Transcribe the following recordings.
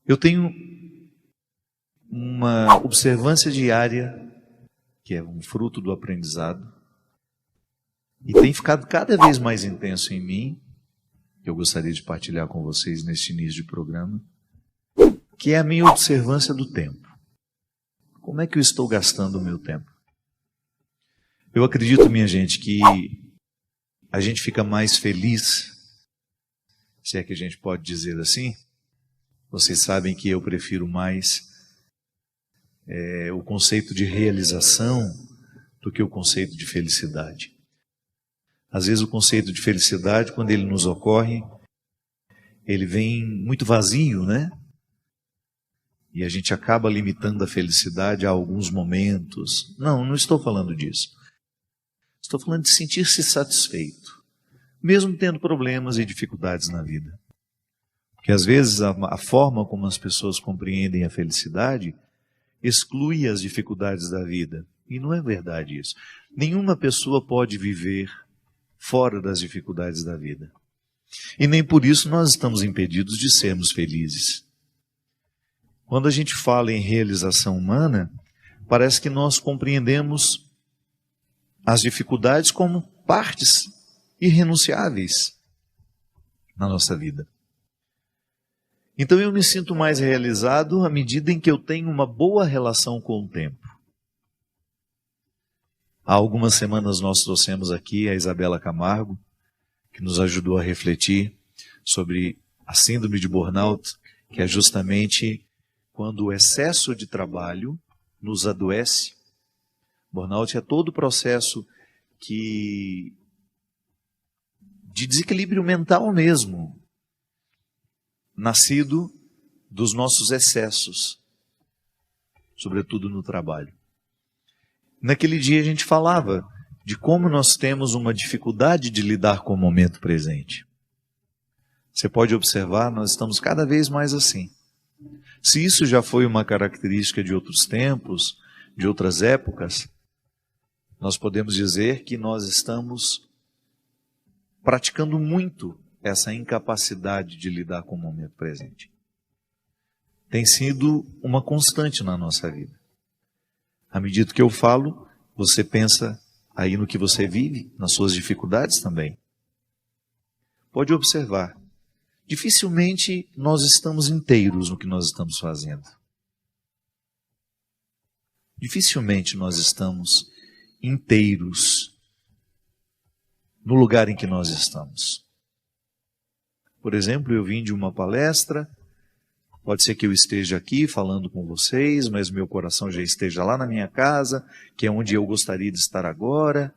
Eu tenho uma observância diária, que é um fruto do aprendizado, e tem ficado cada vez mais intenso em mim, que eu gostaria de partilhar com vocês neste início de programa, que é a minha observância do tempo. Como é que eu estou gastando o meu tempo? Eu acredito, minha gente, que a gente fica mais feliz, se é que a gente pode dizer assim. Vocês sabem que eu prefiro mais o conceito de realização do que o conceito de felicidade. Às vezes o conceito de felicidade, quando ele nos ocorre, ele vem muito vazio, né? E a gente acaba limitando a felicidade a alguns momentos. Não estou falando disso. Estou falando de sentir-se satisfeito, mesmo tendo problemas e dificuldades na vida. Porque às vezes a forma como as pessoas compreendem a felicidade exclui as dificuldades da vida. E não é verdade isso. Nenhuma pessoa pode viver fora das dificuldades da vida. E nem por isso nós estamos impedidos de sermos felizes. Quando a gente fala em realização humana, parece que nós compreendemos as dificuldades como partes irrenunciáveis na nossa vida. Então eu me sinto mais realizado à medida em que eu tenho uma boa relação com o tempo. Há algumas semanas nós trouxemos aqui a Isabela Camargo, que nos ajudou a refletir sobre a síndrome de burnout, que é justamente quando o excesso de trabalho nos adoece. Burnout é todo o processo de desequilíbrio mental mesmo, nascido dos nossos excessos, sobretudo no trabalho. Naquele dia a gente falava de como nós temos uma dificuldade de lidar com o momento presente. Você pode observar, nós estamos cada vez mais assim. Se isso já foi uma característica de outros tempos, de outras épocas, nós podemos dizer que nós estamos praticando muito essa incapacidade de lidar com o momento presente. Tem sido uma constante na nossa vida. À medida que eu falo, você pensa aí no que você vive, nas suas dificuldades também. Pode observar, dificilmente nós estamos inteiros no que nós estamos fazendo. Dificilmente nós estamos inteiros no lugar em que nós estamos. Por exemplo, eu vim de uma palestra, pode ser que eu esteja aqui falando com vocês, mas meu coração já esteja lá na minha casa, que é onde eu gostaria de estar agora.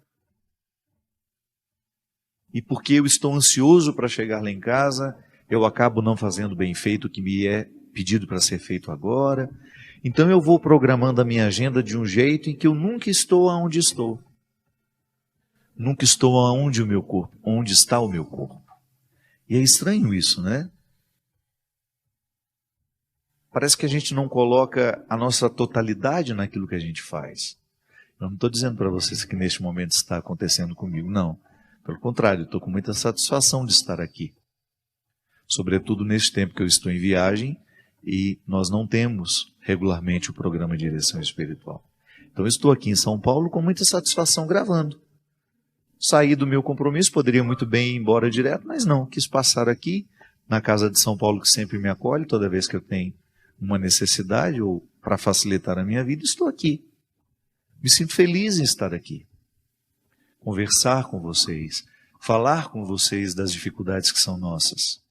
E porque eu estou ansioso para chegar lá em casa, eu acabo não fazendo bem feito o que me é pedido para ser feito agora. Então eu vou programando a minha agenda de um jeito em que eu nunca estou aonde estou. Nunca estou aonde onde está o meu corpo. E é estranho isso, né? Parece que a gente não coloca a nossa totalidade naquilo que a gente faz. Eu não estou dizendo para vocês que neste momento está acontecendo comigo, não. Pelo contrário, estou com muita satisfação de estar aqui. Sobretudo neste tempo que eu estou em viagem e nós não temos regularmente o programa de direção espiritual. Então eu estou aqui em São Paulo com muita satisfação gravando. Saí do meu compromisso, poderia muito bem ir embora direto, mas não, quis passar aqui na casa de São Paulo, que sempre me acolhe toda vez que eu tenho uma necessidade ou para facilitar a minha vida, estou aqui. Me sinto feliz em estar aqui. Conversar com vocês, falar com vocês das dificuldades que são nossas.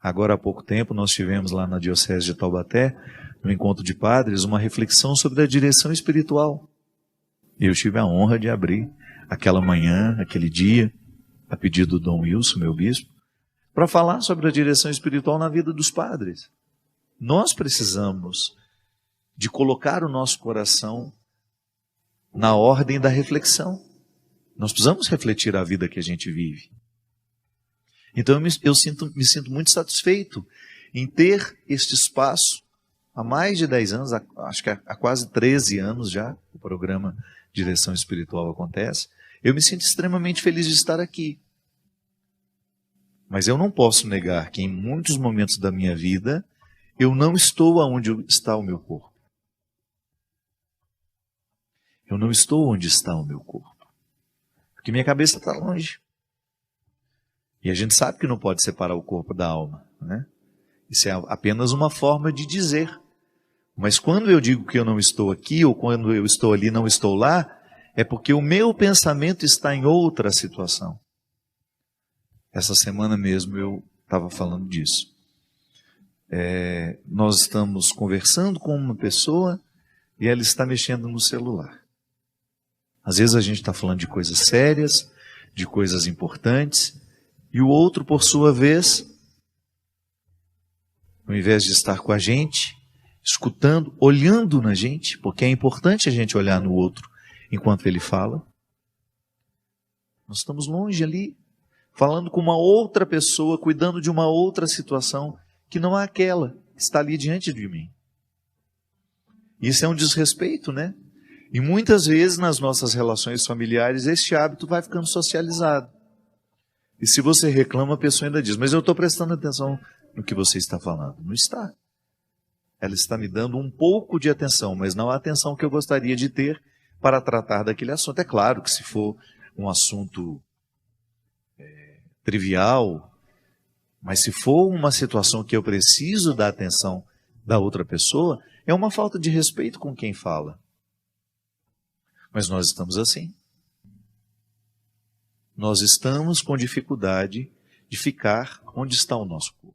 Agora há pouco tempo nós tivemos lá na Diocese de Taubaté, no encontro de padres, uma reflexão sobre a direção espiritual. Eu tive a honra de abrir aquela manhã, aquele dia, a pedido do Dom Wilson, meu bispo, para falar sobre a direção espiritual na vida dos padres. Nós precisamos de colocar o nosso coração na ordem da reflexão. Nós precisamos refletir a vida que a gente vive. Então eu me sinto muito satisfeito em ter este espaço há mais de 10 anos, acho que há quase 13 anos já, o programa Direção Espiritual acontece. Eu me sinto extremamente feliz de estar aqui. Mas eu não posso negar que em muitos momentos da minha vida eu não estou aonde está o meu corpo. Eu não estou onde está o meu corpo. Porque minha cabeça está longe. E a gente sabe que não pode separar o corpo da alma, né? Isso é apenas uma forma de dizer. Mas quando eu digo que eu não estou aqui, ou quando eu estou ali, não estou lá, é porque o meu pensamento está em outra situação. Essa semana mesmo eu estava falando disso. Nós estamos conversando com uma pessoa e ela está mexendo no celular. Às vezes a gente está falando de coisas sérias, de coisas importantes, e o outro, por sua vez, ao invés de estar com a gente, escutando, olhando na gente, porque é importante a gente olhar no outro enquanto ele fala, nós estamos longe ali, falando com uma outra pessoa, cuidando de uma outra situação, que não é aquela que está ali diante de mim. Isso é um desrespeito, né? E muitas vezes nas nossas relações familiares, este hábito vai ficando socializado. E se você reclama, a pessoa ainda diz, mas eu estou prestando atenção no que você está falando. Não está. Ela está me dando um pouco de atenção, mas não a atenção que eu gostaria de ter para tratar daquele assunto. É claro que se for um assunto trivial, mas se for uma situação que eu preciso da atenção da outra pessoa, é uma falta de respeito com quem fala. Mas nós estamos assim. Nós estamos com dificuldade de ficar onde está o nosso corpo.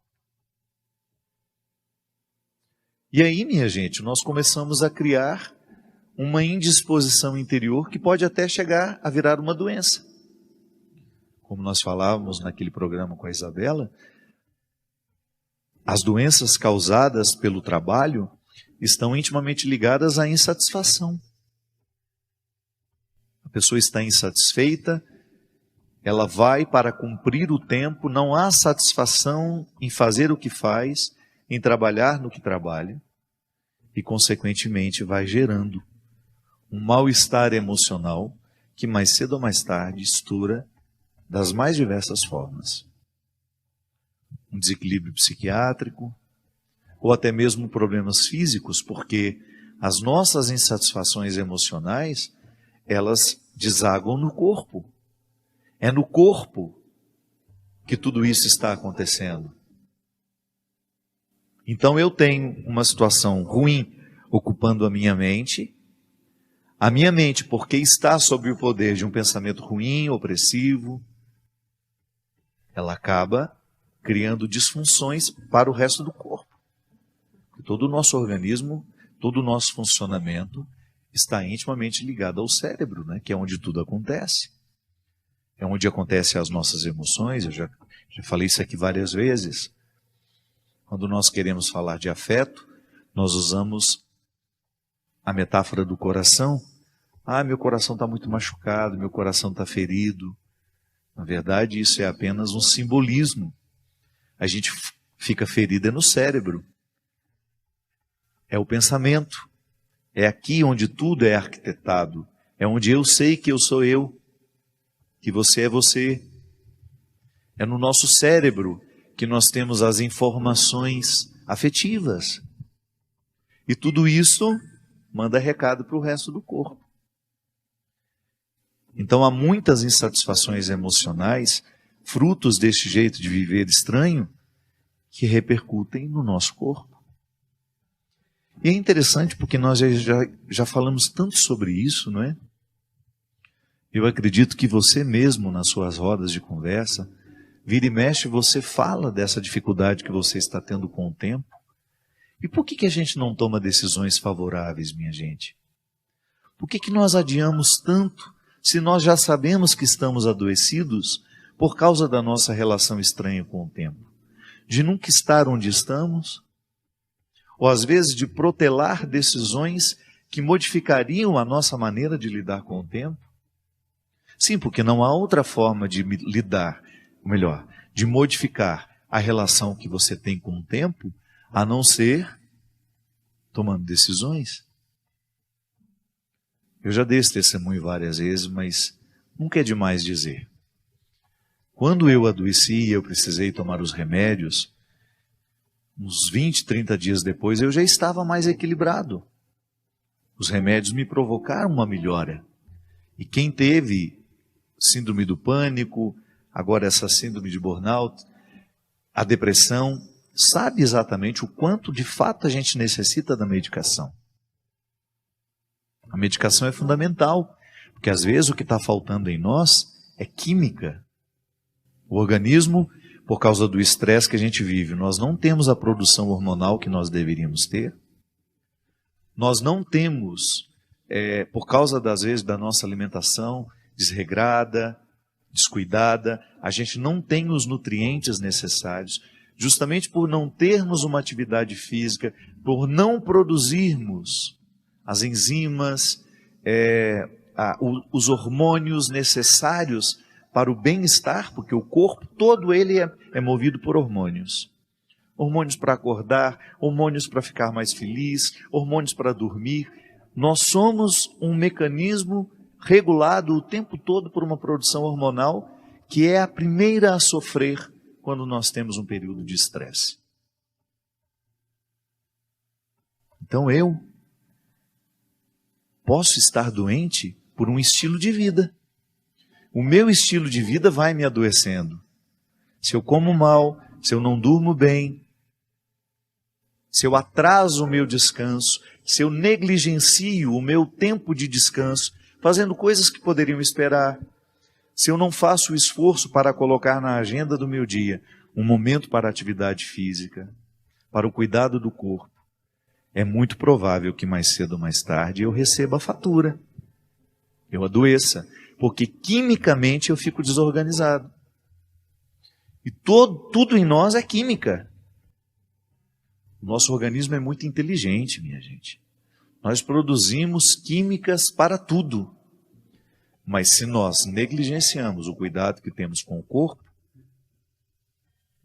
E aí, minha gente, nós começamos a criar uma indisposição interior que pode até chegar a virar uma doença. Como nós falávamos naquele programa com a Isabela, as doenças causadas pelo trabalho estão intimamente ligadas à insatisfação. A pessoa está insatisfeita, ela vai para cumprir o tempo, não há satisfação em fazer o que faz, em trabalhar no que trabalha, e consequentemente vai gerando um mal-estar emocional que mais cedo ou mais tarde estoura das mais diversas formas. Um desequilíbrio psiquiátrico, ou até mesmo problemas físicos, porque as nossas insatisfações emocionais, elas desagam no corpo. É no corpo que tudo isso está acontecendo. Então eu tenho uma situação ruim ocupando a minha mente, porque está sob o poder de um pensamento ruim, opressivo, ela acaba criando disfunções para o resto do corpo. Todo o nosso organismo, todo o nosso funcionamento está intimamente ligado ao cérebro, né? Que é onde tudo acontece. É onde acontecem as nossas emoções. Eu já falei isso aqui várias vezes. Quando nós queremos falar de afeto, nós usamos a metáfora do coração. Ah, meu coração está muito machucado, meu coração está ferido. Na verdade, isso é apenas um simbolismo. A gente fica ferida no cérebro. É o pensamento. É aqui onde tudo é arquitetado. É onde eu sei que eu sou eu, que você é você. É no nosso cérebro que nós temos as informações afetivas. E tudo isso manda recado para o resto do corpo. Então há muitas insatisfações emocionais, frutos deste jeito de viver estranho, que repercutem no nosso corpo. E é interessante porque nós já falamos tanto sobre isso, não é? Eu acredito que você mesmo, nas suas rodas de conversa, vira e mexe, você fala dessa dificuldade que você está tendo com o tempo. E por que a gente não toma decisões favoráveis, minha gente? Por que nós adiamos tanto, se nós já sabemos que estamos adoecidos por causa da nossa relação estranha com o tempo? De nunca estar onde estamos? Ou às vezes de protelar decisões que modificariam a nossa maneira de lidar com o tempo? Sim, porque não há outra forma de lidar, ou melhor, de modificar a relação que você tem com o tempo, a não ser tomando decisões. Eu já dei esse testemunho várias vezes, mas nunca é demais dizer. Quando eu adoeci e eu precisei tomar os remédios, uns 20, 30 dias depois, eu já estava mais equilibrado. Os remédios me provocaram uma melhora. E quem teve síndrome do pânico, agora essa síndrome de burnout, a depressão, sabe exatamente o quanto de fato a gente necessita da medicação. A medicação é fundamental, porque às vezes o que está faltando em nós é química. O organismo, por causa do estresse que a gente vive, nós não temos a produção hormonal que nós deveríamos ter. Nós não temos, por causa das vezes da nossa alimentação desregrada, descuidada, a gente não tem os nutrientes necessários, justamente por não termos uma atividade física, por não produzirmos as enzimas, os hormônios necessários para o bem-estar, porque o corpo todo ele é movido por hormônios. Hormônios para acordar, hormônios para ficar mais feliz, hormônios para dormir. Nós somos um mecanismo regulado o tempo todo por uma produção hormonal que é a primeira a sofrer quando nós temos um período de estresse. Então eu posso estar doente por um estilo de vida. O meu estilo de vida vai me adoecendo. Se eu como mal, se eu não durmo bem, se eu atraso o meu descanso, se eu negligencio o meu tempo de descanso, fazendo coisas que poderiam esperar, se eu não faço o esforço para colocar na agenda do meu dia um momento para a atividade física, para o cuidado do corpo, é muito provável que mais cedo ou mais tarde eu receba a fatura, eu adoeça, porque quimicamente eu fico desorganizado. E tudo em nós é química. O nosso organismo é muito inteligente, minha gente. Nós produzimos químicas para tudo. Mas se nós negligenciamos o cuidado que temos com o corpo,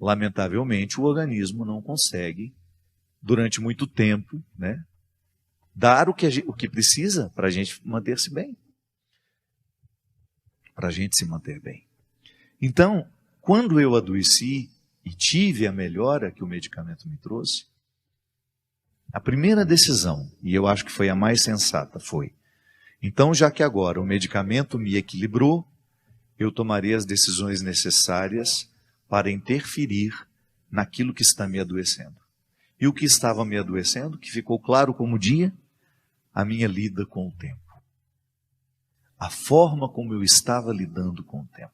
lamentavelmente o organismo não consegue, durante muito tempo, dar o que precisa para a gente manter-se bem. Para a gente se manter bem. Então, quando eu adoeci e tive a melhora que o medicamento me trouxe, a primeira decisão, e eu acho que foi a mais sensata, foi: então, já que agora o medicamento me equilibrou, eu tomarei as decisões necessárias para interferir naquilo que está me adoecendo. E o que estava me adoecendo, que ficou claro como dia, a minha lida com o tempo. A forma como eu estava lidando com o tempo.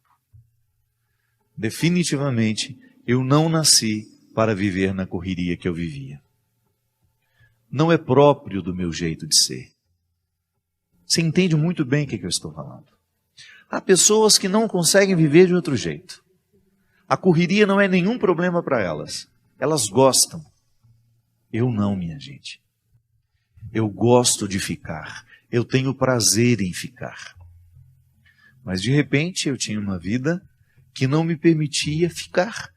Definitivamente, eu não nasci para viver na correria que eu vivia. Não é próprio do meu jeito de ser. Você entende muito bem o que eu estou falando. Há pessoas que não conseguem viver de outro jeito. A correria não é nenhum problema para elas. Elas gostam. Eu não, minha gente. Eu gosto de ficar. Eu tenho prazer em ficar. Mas de repente eu tinha uma vida que não me permitia ficar.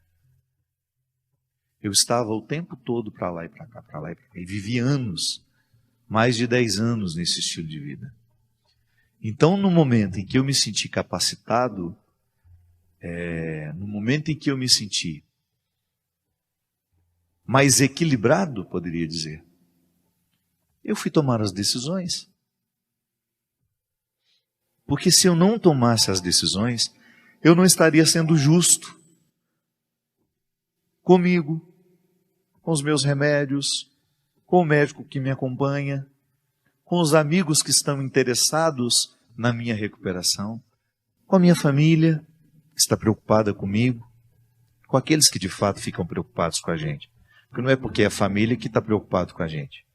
Eu estava o tempo todo para lá e para cá, para lá e para cá. E vivi anos, mais de 10 anos nesse estilo de vida. Então, no momento em que eu me senti capacitado, no momento em que eu me senti mais equilibrado, poderia dizer, eu fui tomar as decisões. Porque se eu não tomasse as decisões, eu não estaria sendo justo comigo, com os meus remédios, com o médico que me acompanha, com os amigos que estão interessados na minha recuperação, com a minha família que está preocupada comigo, com aqueles que de fato ficam preocupados com a gente. Porque não é porque é a família que está preocupado com a gente.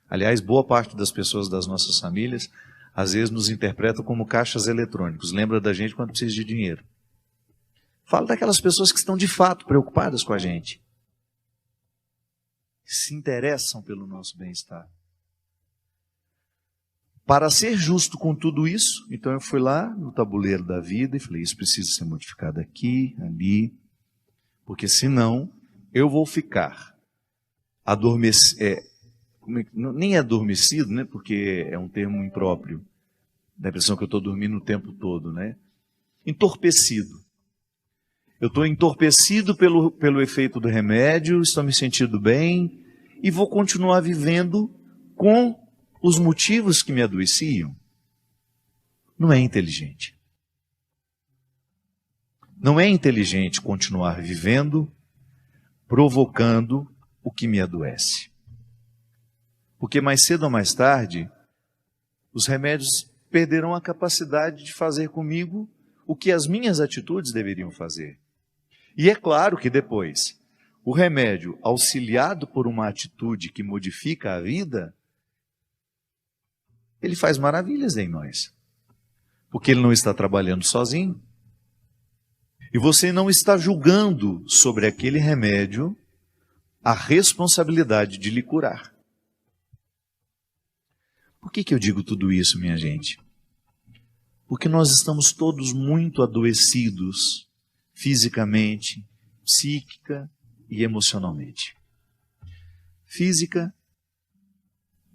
Aliás, boa parte das pessoas das nossas famílias às vezes nos interpretam como caixas eletrônicos. Lembra da gente quando precisa de dinheiro. Fala daquelas pessoas que estão de fato preocupadas com a gente. Que se interessam pelo nosso bem-estar. Para ser justo com tudo isso, então eu fui lá no tabuleiro da vida e falei, isso precisa ser modificado aqui, ali, porque senão eu vou ficar nem adormecido, porque é um termo impróprio, dá a impressão que eu estou dormindo o tempo todo, entorpecido. eu estou entorpecido pelo efeito do remédio, estou me sentindo bem e vou continuar vivendo com os motivos que me adoeciam. Não é inteligente. Não é inteligente continuar vivendo, provocando o que me adoece. Porque mais cedo ou mais tarde, os remédios perderão a capacidade de fazer comigo o que as minhas atitudes deveriam fazer. E é claro que depois, o remédio, auxiliado por uma atitude que modifica a vida, ele faz maravilhas em nós. Porque ele não está trabalhando sozinho. E você não está julgando sobre aquele remédio a responsabilidade de lhe curar. Por que eu digo tudo isso, minha gente? Porque nós estamos todos muito adoecidos fisicamente, psíquica e emocionalmente.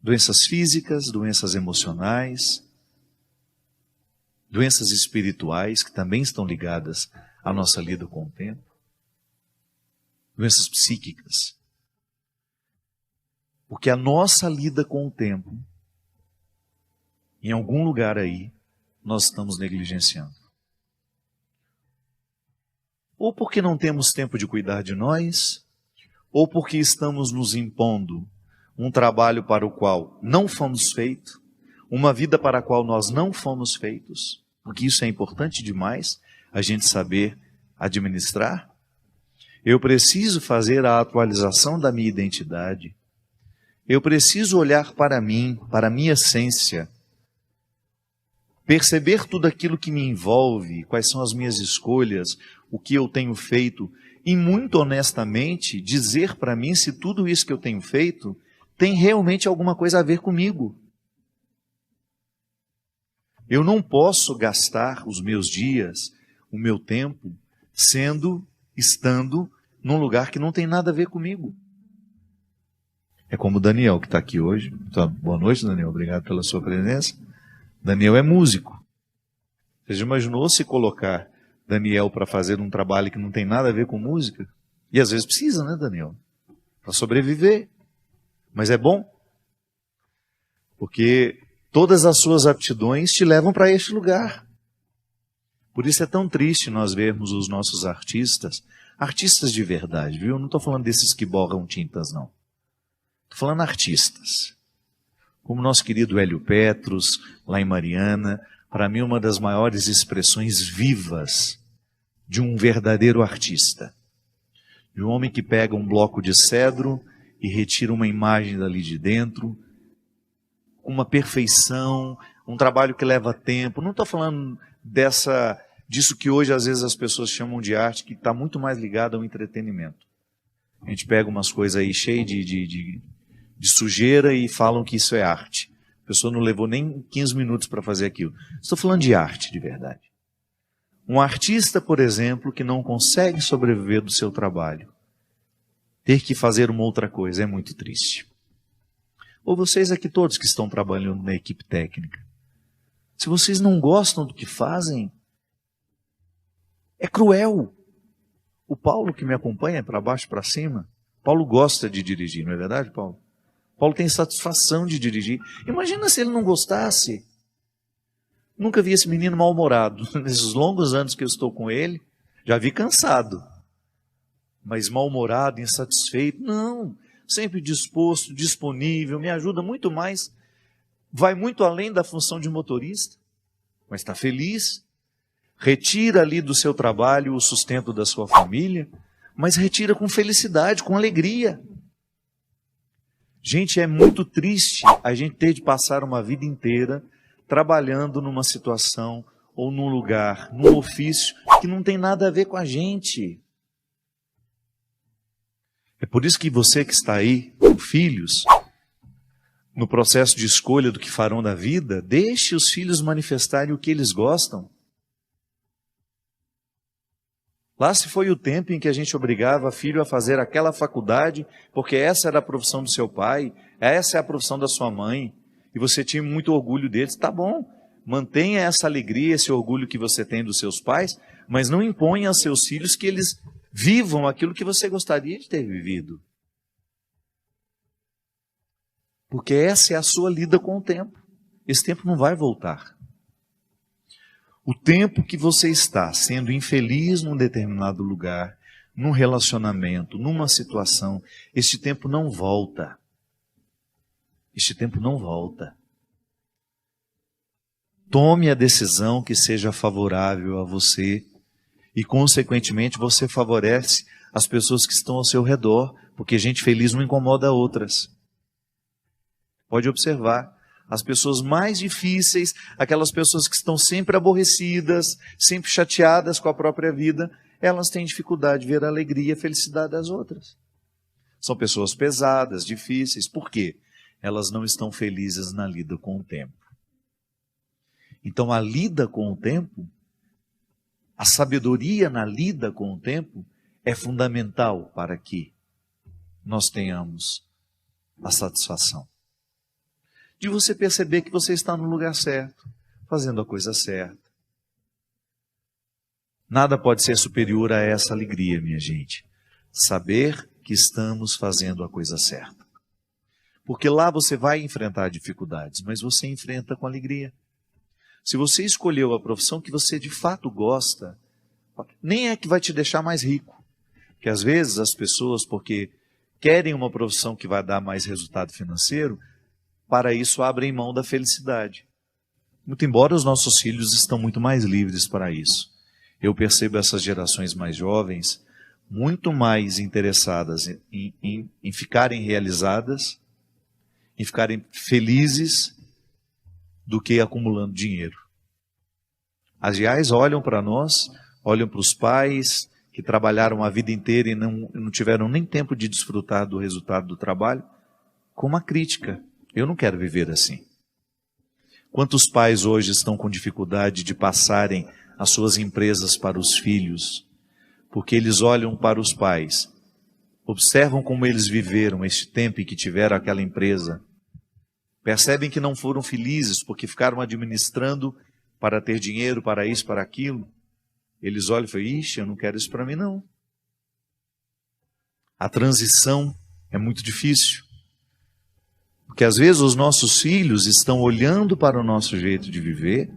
Doenças físicas, doenças emocionais, doenças espirituais que também estão ligadas à nossa lida com o tempo, doenças psíquicas. Porque a nossa lida com o tempo, em algum lugar aí, nós estamos negligenciando. Ou porque não temos tempo de cuidar de nós, ou porque estamos nos impondo um trabalho para o qual não fomos feitos, uma vida para a qual nós não fomos feitos, porque isso é importante demais, a gente saber administrar. Eu preciso fazer a atualização da minha identidade. Eu preciso olhar para mim, para a minha essência, perceber tudo aquilo que me envolve, quais são as minhas escolhas, o que eu tenho feito, e muito honestamente dizer para mim se tudo isso que eu tenho feito tem realmente alguma coisa a ver comigo. Eu não posso gastar os meus dias, o meu tempo, estando num lugar que não tem nada a ver comigo. É como o Daniel, que está aqui hoje. Então, boa noite, Daniel. Obrigado pela sua presença. Daniel é músico. Você já imaginou se colocar Daniel para fazer um trabalho que não tem nada a ver com música? E às vezes precisa, né, Daniel? Para sobreviver. Mas é bom. Porque todas as suas aptidões te levam para este lugar. Por isso é tão triste nós vermos os nossos artistas de verdade, viu? Não estou falando desses que borram tintas, não. Estou falando artistas. Como nosso querido Hélio Petros, lá em Mariana, para mim uma das maiores expressões vivas de um verdadeiro artista. De um homem que pega um bloco de cedro e retira uma imagem dali de dentro, com uma perfeição, um trabalho que leva tempo. Não estou falando disso que hoje às vezes as pessoas chamam de arte, que está muito mais ligado ao entretenimento. A gente pega umas coisas aí cheias de sujeira e falam que isso é arte. A pessoa não levou nem 15 minutos para fazer aquilo. Estou falando de arte de verdade. Um artista, por exemplo, que não consegue sobreviver do seu trabalho, ter que fazer uma outra coisa, é muito triste. Ou vocês aqui todos que estão trabalhando na equipe técnica, se vocês não gostam do que fazem, é cruel. O Paulo que me acompanha para baixo, para cima, Paulo gosta de dirigir, não é verdade, Paulo? Paulo tem satisfação de dirigir. Imagina se ele não gostasse. Nunca vi esse menino mal-humorado. Nesses longos anos que eu estou com ele, já vi cansado. Mas mal-humorado, insatisfeito, não. Sempre disposto, disponível, me ajuda muito mais. Vai muito além da função de motorista. Mas está feliz. Retira ali do seu trabalho o sustento da sua família, mas retira com felicidade, com alegria. Gente, é muito triste a gente ter de passar uma vida inteira trabalhando numa situação ou num lugar, num ofício que não tem nada a ver com a gente. É por isso que você que está aí com filhos, no processo de escolha do que farão da vida, deixe os filhos manifestarem o que eles gostam. Lá se foi o tempo em que a gente obrigava filho a fazer aquela faculdade, porque essa era a profissão do seu pai, essa é a profissão da sua mãe, e você tinha muito orgulho deles. Tá bom, mantenha essa alegria, esse orgulho que você tem dos seus pais, mas não imponha aos seus filhos que eles vivam aquilo que você gostaria de ter vivido. Porque essa é a sua lida com o tempo. Esse tempo não vai voltar. O tempo que você está sendo infeliz num determinado lugar, num relacionamento, numa situação, este tempo não volta. Este tempo não volta. Tome a decisão que seja favorável a você e, consequentemente, você favorece as pessoas que estão ao seu redor, porque gente feliz não incomoda outras. Pode observar, as pessoas mais difíceis, aquelas pessoas que estão sempre aborrecidas, sempre chateadas com a própria vida, elas têm dificuldade de ver a alegria e a felicidade das outras. São pessoas pesadas, difíceis. Por quê? Elas não estão felizes na lida com o tempo. Então, a lida com o tempo, a sabedoria na lida com o tempo, é fundamental para que nós tenhamos a satisfação de você perceber que você está no lugar certo, fazendo a coisa certa. Nada pode ser superior a essa alegria, minha gente. Saber que estamos fazendo a coisa certa. Porque lá você vai enfrentar dificuldades, mas você enfrenta com alegria. Se você escolheu a profissão que você de fato gosta, nem é que vai te deixar mais rico. Porque às vezes as pessoas, porque querem uma profissão que vai dar mais resultado financeiro, para isso abrem mão da felicidade. Muito embora os nossos filhos estão muito mais livres para isso. Eu percebo essas gerações mais jovens muito mais interessadas em ficarem realizadas, em ficarem felizes, do que acumulando dinheiro. Aliás, olham para nós, olham para os pais que trabalharam a vida inteira e não tiveram nem tempo de desfrutar do resultado do trabalho, com uma crítica. Eu não quero viver assim. Quantos pais hoje estão com dificuldade de passarem as suas empresas para os filhos, porque eles olham para os pais, observam como eles viveram este tempo em que tiveram aquela empresa, percebem que não foram felizes porque ficaram administrando para ter dinheiro, para isso, para aquilo. Eles olham e falam, ixi, eu não quero isso para mim não. A transição é muito difícil. Porque às vezes os nossos filhos estão olhando para o nosso jeito de viver,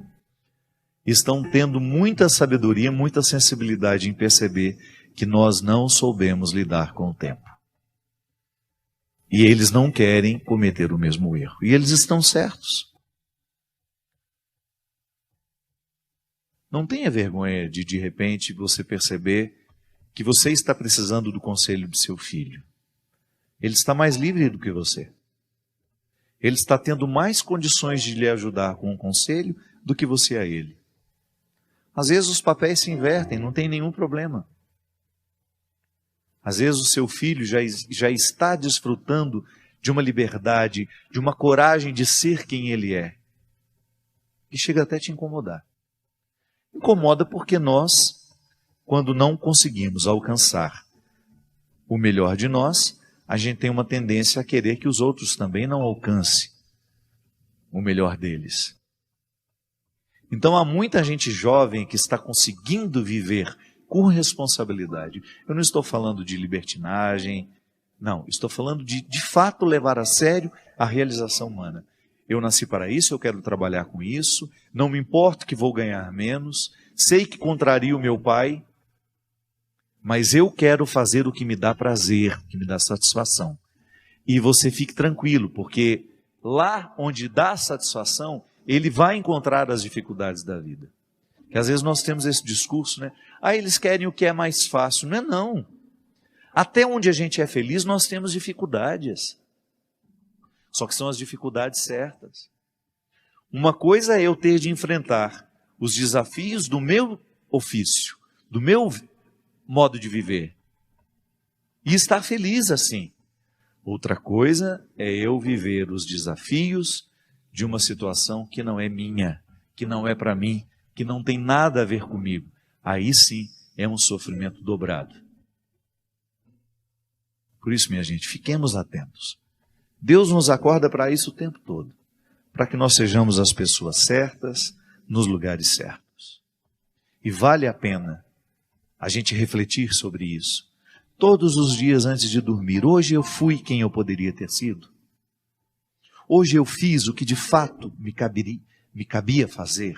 estão tendo muita sabedoria, muita sensibilidade em perceber que nós não soubemos lidar com o tempo. E eles não querem cometer o mesmo erro. E eles estão certos. Não tenha vergonha de repente, você perceber que você está precisando do conselho do seu filho. Ele está mais livre do que você. Ele está tendo mais condições de lhe ajudar com um conselho do que você a ele. Às vezes os papéis se invertem, não tem nenhum problema. Às vezes o seu filho já está desfrutando de uma liberdade, de uma coragem de ser quem ele é. E chega até a te incomodar. Incomoda porque nós, quando não conseguimos alcançar o melhor de nós, a gente tem uma tendência a querer que os outros também não alcancem o melhor deles. Então há muita gente jovem que está conseguindo viver com responsabilidade. Eu não estou falando de libertinagem, não, estou falando de fato levar a sério a realização humana. Eu nasci para isso, eu quero trabalhar com isso, não me importo que vou ganhar menos, sei que contrario o meu pai, mas eu quero fazer o que me dá prazer, o que me dá satisfação. E você fique tranquilo, porque lá onde dá satisfação, ele vai encontrar as dificuldades da vida. Que às vezes nós temos esse discurso, né? Ah, eles querem o que é mais fácil. Não é não. Até onde a gente é feliz, nós temos dificuldades. Só que são as dificuldades certas. Uma coisa é eu ter de enfrentar os desafios do meu ofício, do meu modo de viver, e estar feliz assim. Outra coisa é eu viver os desafios de uma situação que não é minha, que não é para mim, que não tem nada a ver comigo. Aí sim é um sofrimento dobrado. Por isso, minha gente, fiquemos atentos. Deus nos acorda para isso o tempo todo, para que nós sejamos as pessoas certas, nos lugares certos. E vale a pena a gente refletir sobre isso. Todos os dias antes de dormir, hoje eu fui quem eu poderia ter sido? Hoje eu fiz o que de fato me cabia fazer?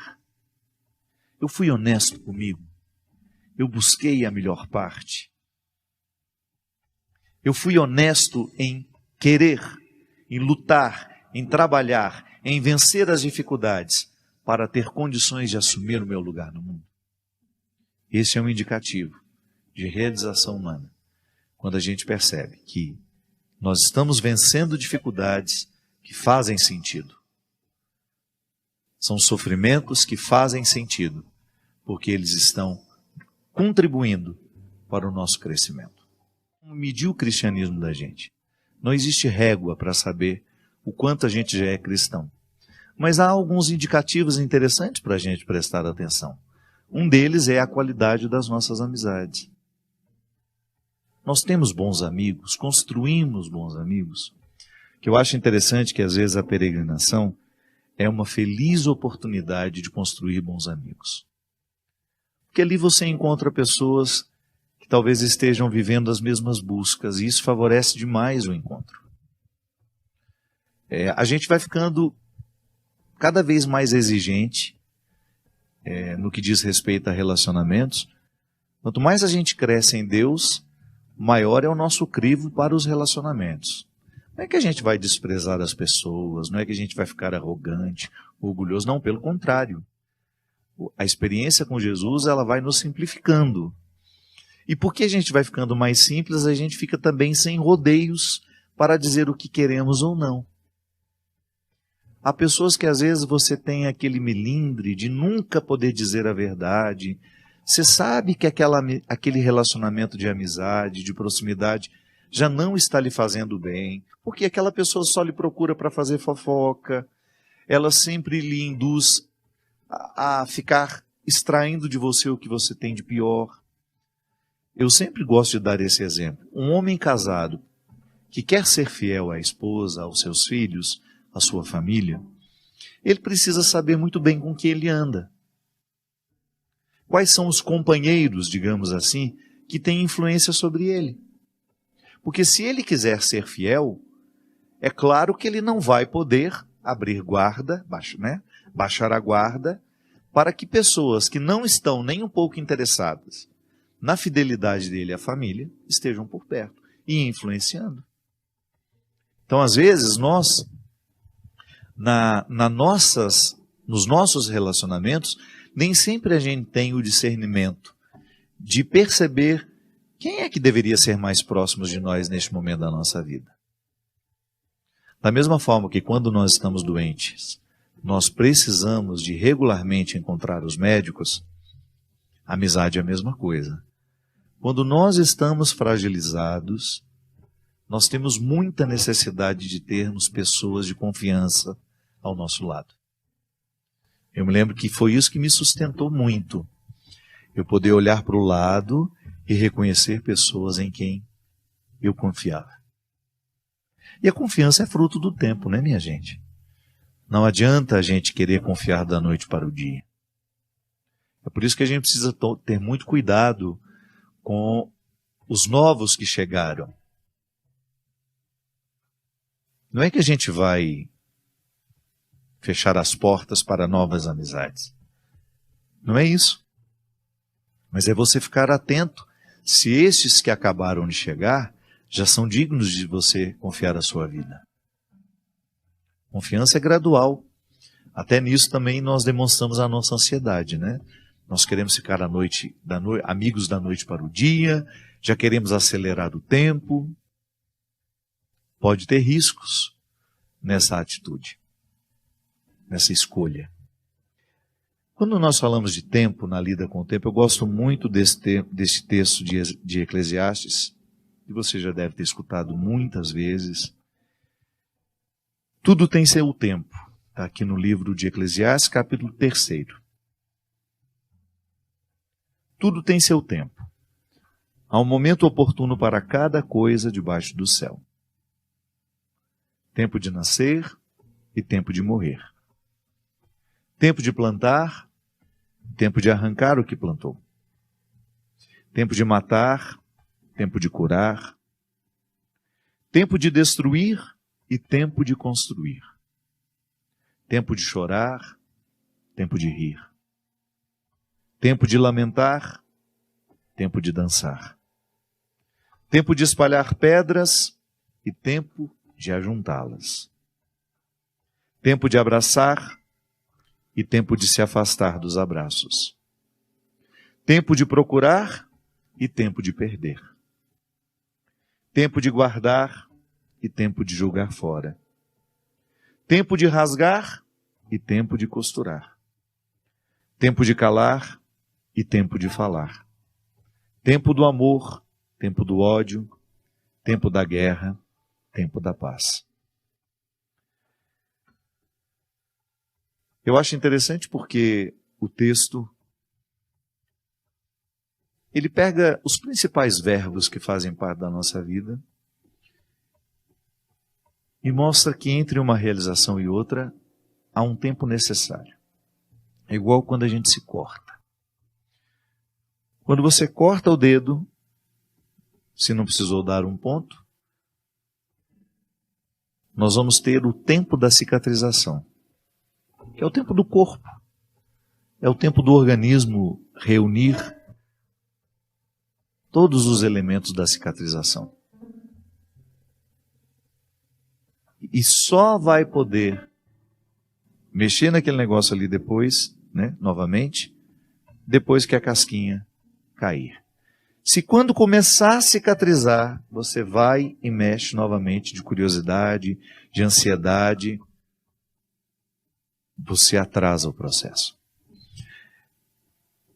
Eu fui honesto comigo? Eu busquei a melhor parte? Eu fui honesto em querer, em lutar, em trabalhar, em vencer as dificuldades para ter condições de assumir o meu lugar no mundo? Esse é um indicativo de realização humana. Quando a gente percebe que nós estamos vencendo dificuldades que fazem sentido. São sofrimentos que fazem sentido, porque eles estão contribuindo para o nosso crescimento. Medir o cristianismo da gente. Não existe régua para saber o quanto a gente já é cristão. Mas há alguns indicativos interessantes para a gente prestar atenção. Um deles é a qualidade das nossas amizades. Nós temos bons amigos, construímos bons amigos. Que eu acho interessante que às vezes a peregrinação é uma feliz oportunidade de construir bons amigos. Porque ali você encontra pessoas que talvez estejam vivendo as mesmas buscas, e isso favorece demais o encontro. A gente vai ficando cada vez mais exigente no que diz respeito a relacionamentos. Quanto mais a gente cresce em Deus, maior é o nosso crivo para os relacionamentos. Não é que a gente vai desprezar as pessoas, não é que a gente vai ficar arrogante, orgulhoso, não, pelo contrário. A experiência com Jesus, ela vai nos simplificando. E porque a gente vai ficando mais simples, a gente fica também sem rodeios para dizer o que queremos ou não. Há pessoas que às vezes você tem aquele melindre de nunca poder dizer a verdade. Você sabe que aquele relacionamento de amizade, de proximidade, já não está lhe fazendo bem, porque aquela pessoa só lhe procura para fazer fofoca, ela sempre lhe induz a ficar extraindo de você o que você tem de pior. Eu sempre gosto de dar esse exemplo. Um homem casado que quer ser fiel à esposa, aos seus filhos, à sua família, ele precisa saber muito bem com que ele anda. Quais são os companheiros, digamos assim, que têm influência sobre ele? Porque se ele quiser ser fiel, é claro que ele não vai poder abrir guarda, baixar a guarda, para que pessoas que não estão nem um pouco interessadas na fidelidade dele à família estejam por perto e influenciando. Então, às vezes, nós, nos nossos relacionamentos, nem sempre a gente tem o discernimento de perceber quem é que deveria ser mais próximo de nós neste momento da nossa vida. Da mesma forma que quando nós estamos doentes, nós precisamos de regularmente encontrar os médicos, a amizade é a mesma coisa. Quando nós estamos fragilizados, nós temos muita necessidade de termos pessoas de confiança ao nosso lado. Eu me lembro que foi isso que me sustentou muito. Eu poder olhar para o lado e reconhecer pessoas em quem eu confiava. E a confiança é fruto do tempo, né, minha gente? Não adianta a gente querer confiar da noite para o dia. É por isso que a gente precisa ter muito cuidado com os novos que chegaram. Não é que a gente vai fechar as portas para novas amizades. Não é isso. Mas é você ficar atento se esses que acabaram de chegar já são dignos de você confiar a sua vida. Confiança é gradual. Até nisso também nós demonstramos a nossa ansiedade, né? Nós queremos ficar amigos da noite para o dia, já queremos acelerar o tempo. Pode ter riscos nessa atitude, nessa escolha. Quando nós falamos de tempo, na lida com o tempo, eu gosto muito desse texto de Eclesiastes, que você já deve ter escutado muitas vezes. Tudo tem seu tempo. Está aqui no livro de Eclesiastes, capítulo 3. Tudo tem seu tempo. Há um momento oportuno para cada coisa debaixo do céu. Tempo de nascer e tempo de morrer. Tempo de plantar tempo de arrancar o que plantou. Tempo de matar, tempo de curar. Tempo de destruir e tempo de construir. Tempo de chorar, tempo de rir. Tempo de lamentar, tempo de dançar. Tempo de espalhar pedras e tempo de ajuntá-las. Tempo de abraçar e tempo de se afastar dos abraços. Tempo de procurar e tempo de perder. Tempo de guardar e tempo de jogar fora. Tempo de rasgar e tempo de costurar. Tempo de calar e tempo de falar. Tempo do amor, tempo do ódio, tempo da guerra, tempo da paz. Eu acho interessante porque o texto, ele pega os principais verbos que fazem parte da nossa vida e mostra que entre uma realização e outra há um tempo necessário. É igual quando a gente se corta. Quando você corta o dedo, se não precisou dar um ponto, nós vamos ter o tempo da cicatrização, que é o tempo do corpo, é o tempo do organismo reunir todos os elementos da cicatrização. E só vai poder mexer naquele negócio ali depois, novamente, depois que a casquinha cair. Se quando começar a cicatrizar, você vai e mexe novamente de curiosidade, de ansiedade, você atrasa o processo.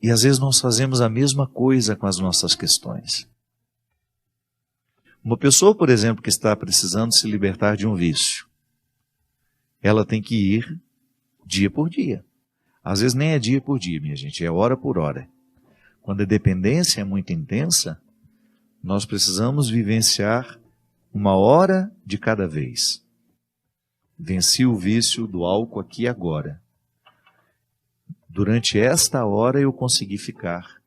E às vezes nós fazemos a mesma coisa com as nossas questões. Uma pessoa, por exemplo, que está precisando se libertar de um vício, ela tem que ir dia por dia. Às vezes nem é dia por dia, minha gente, é hora por hora. Quando a dependência é muito intensa, nós precisamos vivenciar uma hora de cada vez. Venci o vício do álcool aqui agora. Durante esta hora eu consegui ficar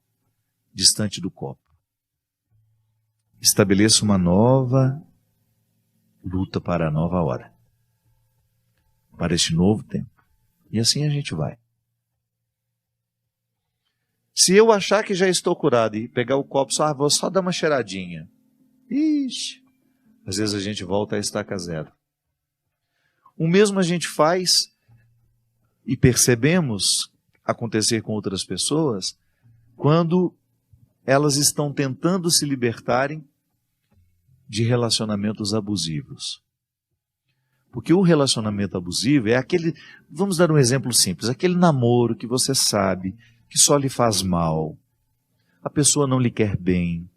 distante do copo. Estabeleço uma nova luta para a nova hora, para este novo tempo. E assim a gente vai. Se eu achar que já estou curado e pegar o copo, vou só dar uma cheiradinha. Ixi, às vezes a gente volta a estaca zero. O mesmo a gente faz e percebemos acontecer com outras pessoas quando elas estão tentando se libertarem de relacionamentos abusivos. Porque o relacionamento abusivo é aquele, vamos dar um exemplo simples, aquele namoro que você sabe que só lhe faz mal, a pessoa não lhe quer bem,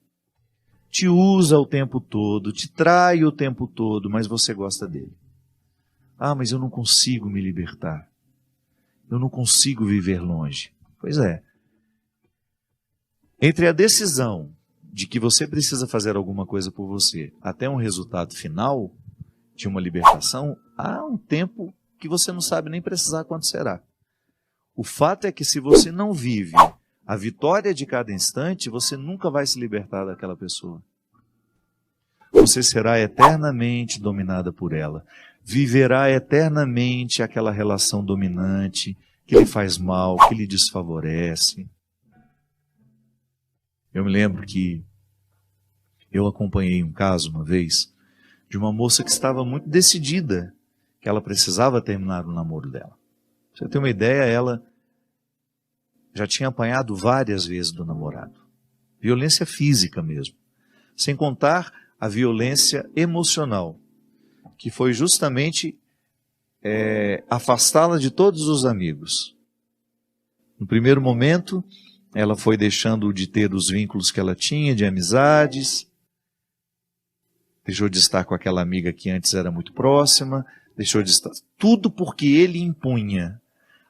te usa o tempo todo, te trai o tempo todo, mas você gosta dele. Ah, mas eu não consigo me libertar, eu não consigo viver longe. Pois é. Entre a decisão de que você precisa fazer alguma coisa por você até um resultado final de uma libertação, há um tempo que você não sabe nem precisar quanto será. O fato é que se você não vive a vitória de cada instante, você nunca vai se libertar daquela pessoa. Você será eternamente dominada por ela. Viverá eternamente aquela relação dominante que lhe faz mal, que lhe desfavorece. Eu me lembro que eu acompanhei um caso uma vez de uma moça que estava muito decidida que ela precisava terminar o namoro dela. Pra você ter uma ideia, ela já tinha apanhado várias vezes do namorado. Violência física mesmo. Sem contar a violência emocional, que foi justamente afastá-la de todos os amigos. No primeiro momento, ela foi deixando de ter os vínculos que ela tinha, de amizades, deixou de estar com aquela amiga que antes era muito próxima, deixou de estar... Tudo porque ele impunha.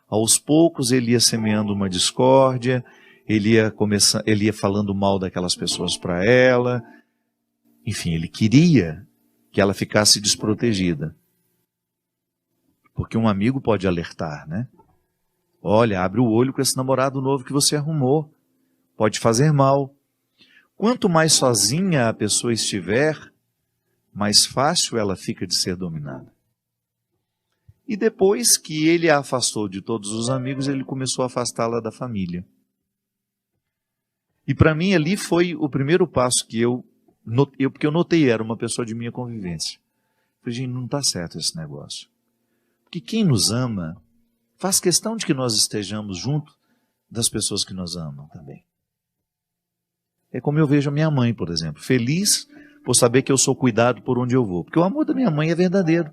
Aos poucos ele ia semeando uma discórdia, ele ia falando mal daquelas pessoas para ela. Enfim, ele queria que ela ficasse desprotegida. Porque um amigo pode alertar, né? Olha, abre o olho com esse namorado novo que você arrumou. Pode fazer mal. Quanto mais sozinha a pessoa estiver, mais fácil ela fica de ser dominada. E depois que ele a afastou de todos os amigos, ele começou a afastá-la da família. E para mim ali foi o primeiro passo que porque eu notei, era uma pessoa de minha convivência. Falei, gente, não está certo esse negócio. Porque quem nos ama faz questão de que nós estejamos junto das pessoas que nos amam também. É como eu vejo a minha mãe, por exemplo, feliz por saber que eu sou cuidado por onde eu vou. Porque o amor da minha mãe é verdadeiro.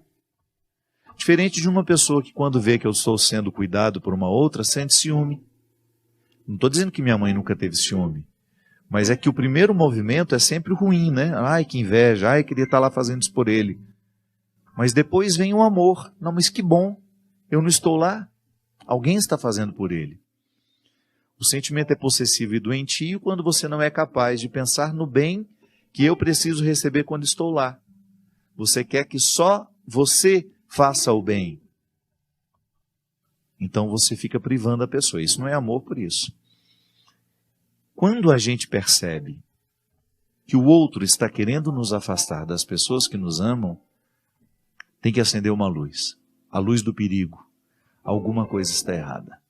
Diferente de uma pessoa que quando vê que eu estou sendo cuidado por uma outra, sente ciúme. Não estou dizendo que minha mãe nunca teve ciúme. Mas é que o primeiro movimento é sempre ruim, né? Ai, que inveja, ai, queria estar lá fazendo isso por ele. Mas depois vem o amor. Não, mas que bom, eu não estou lá. Alguém está fazendo por ele. O sentimento é possessivo e doentio quando você não é capaz de pensar no bem que eu preciso receber quando estou lá. Você quer que só você faça o bem. Então você fica privando a pessoa. Isso não é amor por isso. Quando a gente percebe que o outro está querendo nos afastar das pessoas que nos amam, tem que acender uma luz. A luz do perigo. Alguma coisa está errada.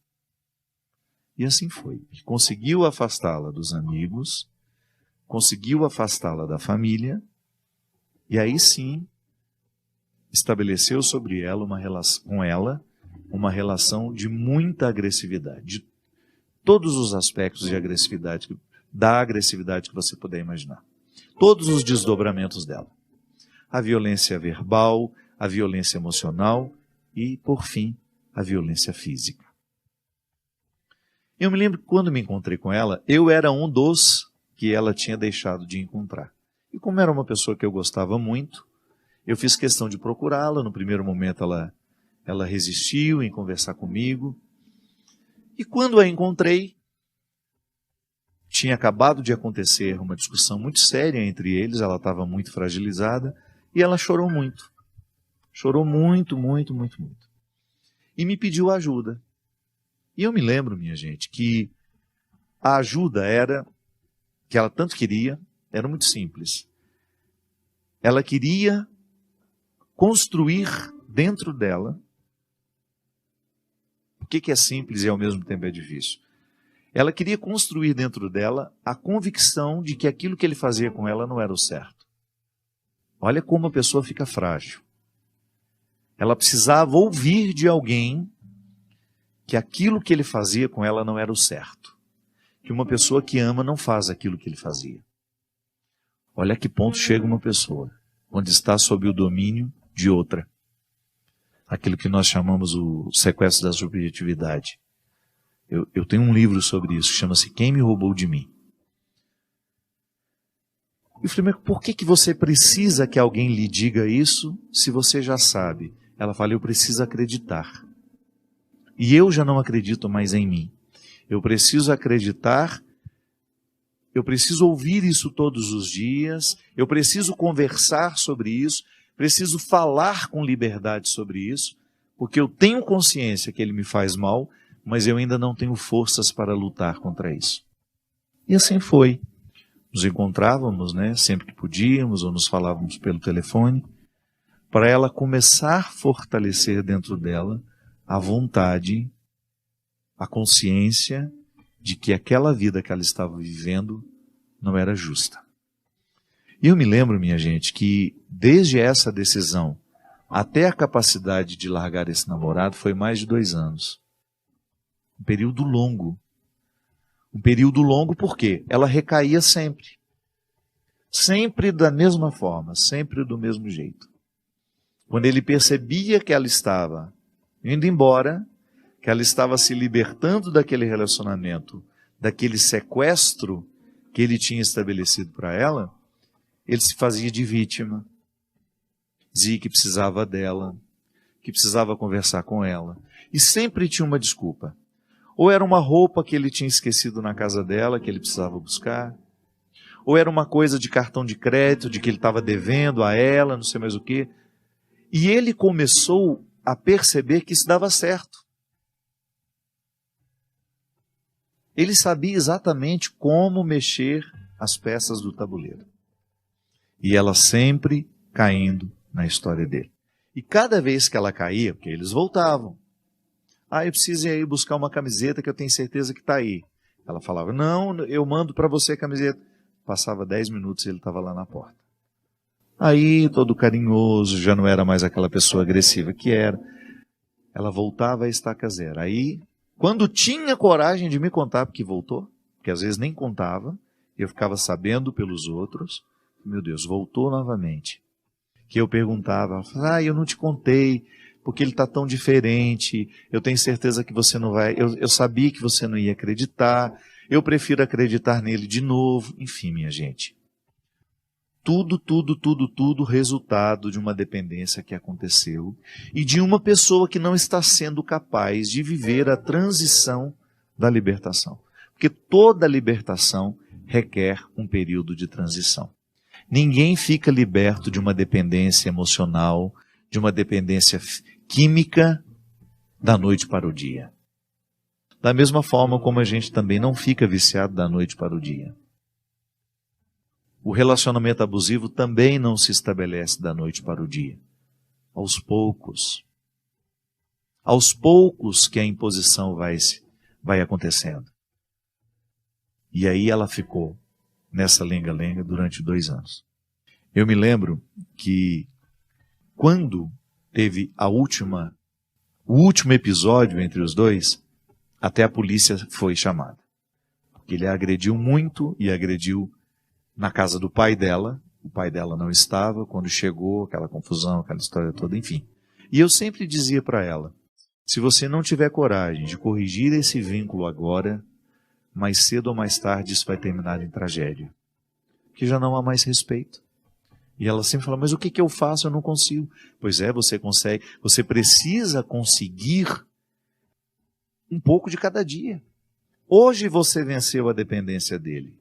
E assim foi. Conseguiu afastá-la dos amigos, conseguiu afastá-la da família, e aí sim estabeleceu sobre ela uma relação de muita agressividade, de todos os aspectos de agressividade, da agressividade que você puder imaginar. Todos os desdobramentos dela. A violência verbal, a violência emocional e, por fim, a violência física. Eu me lembro que quando me encontrei com ela, eu era um dos que ela tinha deixado de encontrar. E como era uma pessoa que eu gostava muito, eu fiz questão de procurá-la. No primeiro momento ela resistiu em conversar comigo. E quando a encontrei, tinha acabado de acontecer uma discussão muito séria entre eles, ela estava muito fragilizada e ela chorou muito. Chorou muito, muito, muito, muito. E me pediu ajuda. E eu me lembro, minha gente, que a ajuda que ela tanto queria, era muito simples. Ela queria construir dentro dela, o que é simples e ao mesmo tempo é difícil? Ela queria construir dentro dela a convicção de que aquilo que ele fazia com ela não era o certo. Olha como a pessoa fica frágil. Ela precisava ouvir de alguém que aquilo que ele fazia com ela não era o certo. Que uma pessoa que ama não faz aquilo que ele fazia. Olha a que ponto chega uma pessoa, onde está sob o domínio de outra. Aquilo que nós chamamos o sequestro da subjetividade. Eu tenho um livro sobre isso, que chama-se Quem Me Roubou de Mim. Eu falei, mas por que você precisa que alguém lhe diga isso, se você já sabe? Ela fala, eu preciso acreditar. E eu já não acredito mais em mim. Eu preciso acreditar, eu preciso ouvir isso todos os dias, eu preciso conversar sobre isso, preciso falar com liberdade sobre isso, porque eu tenho consciência que ele me faz mal, mas eu ainda não tenho forças para lutar contra isso. E assim foi. Nos encontrávamos, né, sempre que podíamos, ou nos falávamos pelo telefone, para ela começar a fortalecer dentro dela a vontade, a consciência de que aquela vida que ela estava vivendo não era justa. E eu me lembro, minha gente, que desde essa decisão até a capacidade de largar esse namorado foi mais de 2 anos. Um período longo. Um período longo porque ela recaía sempre. Sempre da mesma forma, sempre do mesmo jeito. Quando ele percebia que ela estava indo embora, que ela estava se libertando daquele relacionamento, daquele sequestro que ele tinha estabelecido para ela, ele se fazia de vítima. Dizia que precisava dela, que precisava conversar com ela. E sempre tinha uma desculpa. Ou era uma roupa que ele tinha esquecido na casa dela, que ele precisava buscar. Ou era uma coisa de cartão de crédito, de que ele estava devendo a ela, não sei mais o quê. E ele começou a perceber que isso dava certo. Ele sabia exatamente como mexer as peças do tabuleiro. E ela sempre caindo na história dele. E cada vez que ela caía, porque eles voltavam. Eu preciso ir aí buscar uma camiseta que eu tenho certeza que está aí. Ela falava, não, eu mando para você a camiseta. Passava 10 minutos e ele estava lá na porta. Aí, todo carinhoso, já não era mais aquela pessoa agressiva que era. Ela voltava a estaca zero. Aí, quando tinha coragem de me contar porque voltou, porque às vezes nem contava, eu ficava sabendo pelos outros, meu Deus, voltou novamente. Que eu perguntava, ela falava, eu não te contei, porque ele está tão diferente, eu tenho certeza que você não vai, eu sabia que você não ia acreditar, eu prefiro acreditar nele de novo. Enfim, minha gente, tudo resultado de uma dependência que aconteceu e de uma pessoa que não está sendo capaz de viver a transição da libertação. Porque toda libertação requer um período de transição. Ninguém fica liberto de uma dependência emocional, de uma dependência química da noite para o dia. Da mesma forma como a gente também não fica viciado da noite para o dia. O relacionamento abusivo também não se estabelece da noite para o dia. Aos poucos. Aos poucos que a imposição vai acontecendo. E aí ela ficou nessa lenga-lenga durante 2 anos. Eu me lembro que quando teve o último episódio entre os dois, até a polícia foi chamada. Porque ele a agrediu muito e agrediu na casa do pai dela. O pai dela não estava, quando chegou, aquela confusão, aquela história toda, enfim. E eu sempre dizia para ela, se você não tiver coragem de corrigir esse vínculo agora, mais cedo ou mais tarde isso vai terminar em tragédia. Porque já não há mais respeito. E ela sempre fala, mas o que eu faço? Eu não consigo. Pois é, você consegue. Você precisa conseguir um pouco de cada dia. Hoje você venceu a dependência dele.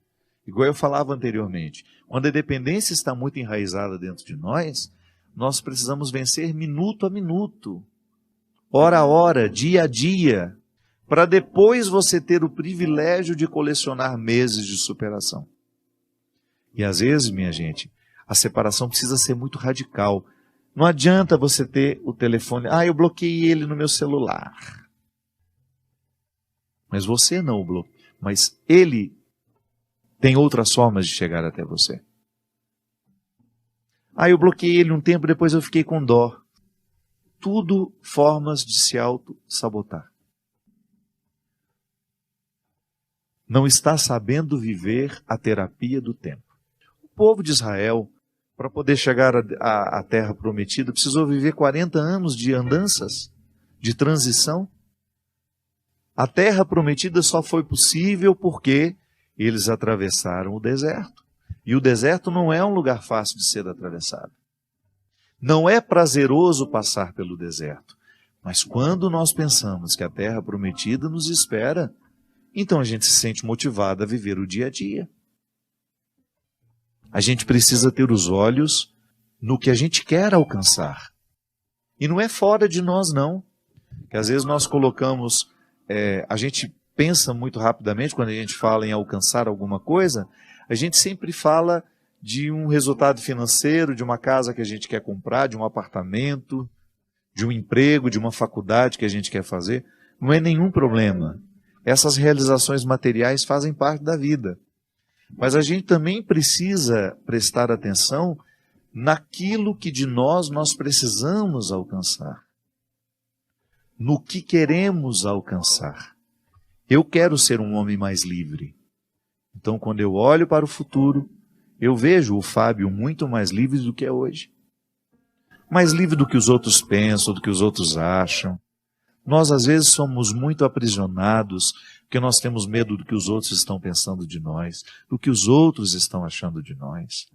Igual eu falava anteriormente. Quando a dependência está muito enraizada dentro de nós, nós precisamos vencer minuto a minuto, hora a hora, dia a dia, para depois você ter o privilégio de colecionar meses de superação. E às vezes, minha gente, a separação precisa ser muito radical. Não adianta você ter o telefone, eu bloqueei ele no meu celular. Mas você não o bloqueia. Mas ele tem outras formas de chegar até você. Eu bloqueei ele um tempo, depois eu fiquei com dó. Tudo formas de se auto-sabotar. Não está sabendo viver a terapia do tempo. O povo de Israel, para poder chegar à terra prometida, precisou viver 40 anos de andanças, de transição. A terra prometida só foi possível porque eles atravessaram o deserto. E o deserto não é um lugar fácil de ser atravessado. Não é prazeroso passar pelo deserto. Mas quando nós pensamos que a terra prometida nos espera, então a gente se sente motivado a viver o dia a dia. A gente precisa ter os olhos no que a gente quer alcançar. E não é fora de nós, não. Que às vezes nós colocamos, a gente pensa muito rapidamente, quando a gente fala em alcançar alguma coisa, a gente sempre fala de um resultado financeiro, de uma casa que a gente quer comprar, de um apartamento, de um emprego, de uma faculdade que a gente quer fazer. Não é nenhum problema. Essas realizações materiais fazem parte da vida. Mas a gente também precisa prestar atenção naquilo que de nós precisamos alcançar. No que queremos alcançar. Eu quero ser um homem mais livre. Então, quando eu olho para o futuro, eu vejo o Fábio muito mais livre do que é hoje. Mais livre do que os outros pensam, do que os outros acham. Nós, às vezes, somos muito aprisionados, porque nós temos medo do que os outros estão pensando de nós, do que os outros estão achando de nós.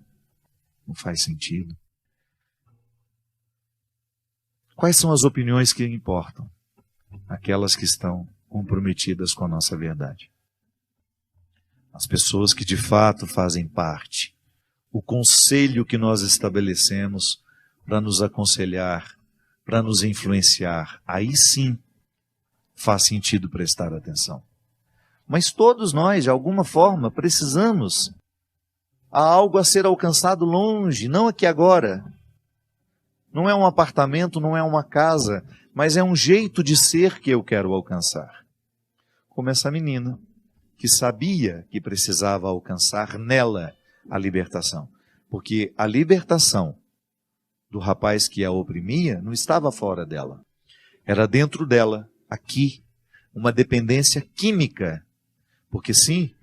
Não faz sentido. Quais são as opiniões que importam? Aquelas que estão comprometidas com a nossa verdade. As pessoas que de fato fazem parte. O conselho que nós estabelecemos para nos aconselhar, para nos influenciar, aí sim faz sentido prestar atenção. Mas todos nós, de alguma forma, precisamos. Há algo a ser alcançado longe, não aqui agora. Não é um apartamento, não é uma casa, mas é um jeito de ser que eu quero alcançar. Como essa menina, que sabia que precisava alcançar nela a libertação. Porque a libertação do rapaz que a oprimia não estava fora dela. Era dentro dela, aqui, uma dependência química. Porque sim,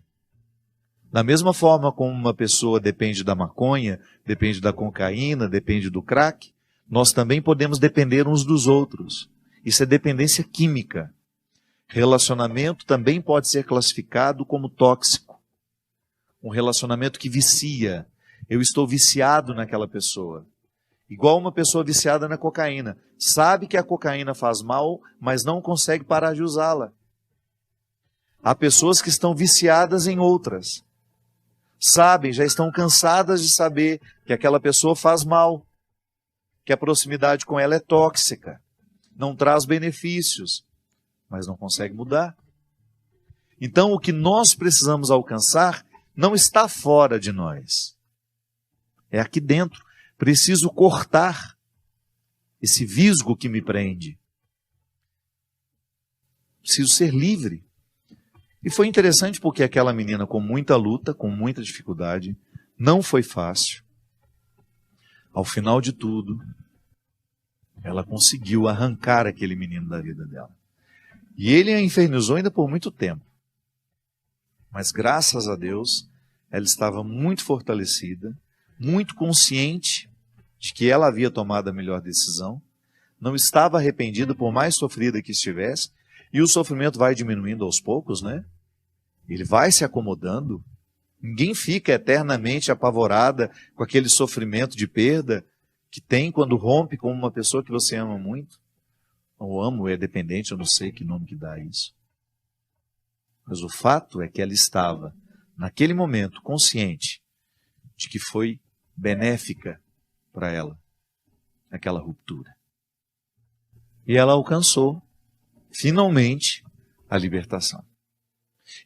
da mesma forma como uma pessoa depende da maconha, depende da cocaína, depende do crack, nós também podemos depender uns dos outros. Isso é dependência química. Relacionamento também pode ser classificado como tóxico. Um relacionamento que vicia. Eu estou viciado naquela pessoa. Igual uma pessoa viciada na cocaína. Sabe que a cocaína faz mal, mas não consegue parar de usá-la. Há pessoas que estão viciadas em outras. Sabem, já estão cansadas de saber que aquela pessoa faz mal, que a proximidade com ela é tóxica, não traz benefícios, mas não consegue mudar. Então, o que nós precisamos alcançar não está fora de nós. É aqui dentro. Preciso cortar esse visgo que me prende. Preciso ser livre. E foi interessante porque aquela menina, com muita luta, com muita dificuldade, não foi fácil. Ao final de tudo, ela conseguiu arrancar aquele menino da vida dela. E ele a infernizou ainda por muito tempo. Mas graças a Deus, ela estava muito fortalecida, muito consciente de que ela havia tomado a melhor decisão, não estava arrependida por mais sofrida que estivesse, e o sofrimento vai diminuindo aos poucos, né? Ele vai se acomodando. Ninguém fica eternamente apavorada com aquele sofrimento de perda que tem quando rompe com uma pessoa que você ama muito. Ou amo, é dependente, eu não sei que nome que dá isso. Mas o fato é que ela estava, naquele momento, consciente de que foi benéfica para ela, aquela ruptura. E ela alcançou, finalmente, a libertação.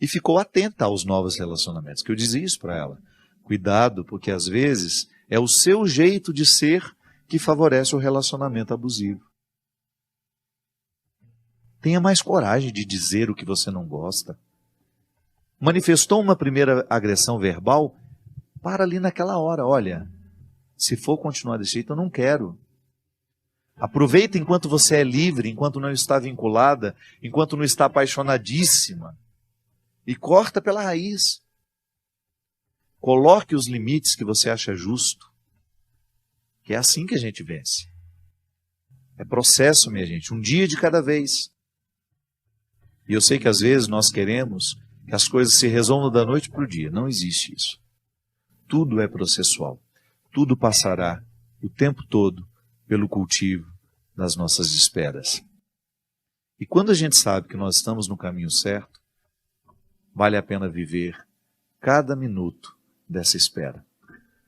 E ficou atenta aos novos relacionamentos, que eu dizia isso para ela. Cuidado, porque às vezes é o seu jeito de ser que favorece o relacionamento abusivo. Tenha mais coragem de dizer o que você não gosta. Manifestou uma primeira agressão verbal, para ali naquela hora. Olha, se for continuar desse jeito, eu não quero. Aproveita enquanto você é livre, enquanto não está vinculada, enquanto não está apaixonadíssima. E corta pela raiz. Coloque os limites que você acha justo. Que é assim que a gente vence. É processo, minha gente, um dia de cada vez. E eu sei que às vezes nós queremos que as coisas se resolvam da noite para o dia. Não existe isso. Tudo é processual. Tudo passará o tempo todo pelo cultivo das nossas esperas. E quando a gente sabe que nós estamos no caminho certo, vale a pena viver cada minuto dessa espera.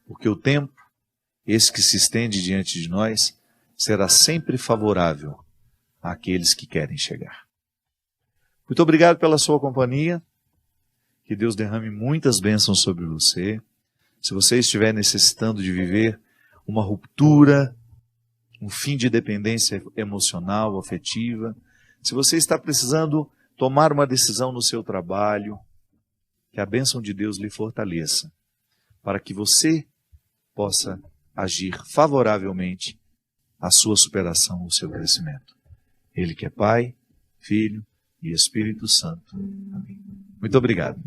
Porque o tempo, esse que se estende diante de nós, será sempre favorável àqueles que querem chegar. Muito obrigado pela sua companhia. Que Deus derrame muitas bênçãos sobre você. Se você estiver necessitando de viver uma ruptura, um fim de dependência emocional, afetiva, se você está precisando tomar uma decisão no seu trabalho, que a bênção de Deus lhe fortaleça, para que você possa agir favoravelmente à sua superação, ao seu crescimento. Ele que é Pai, Filho e Espírito Santo. Amém. Muito obrigado.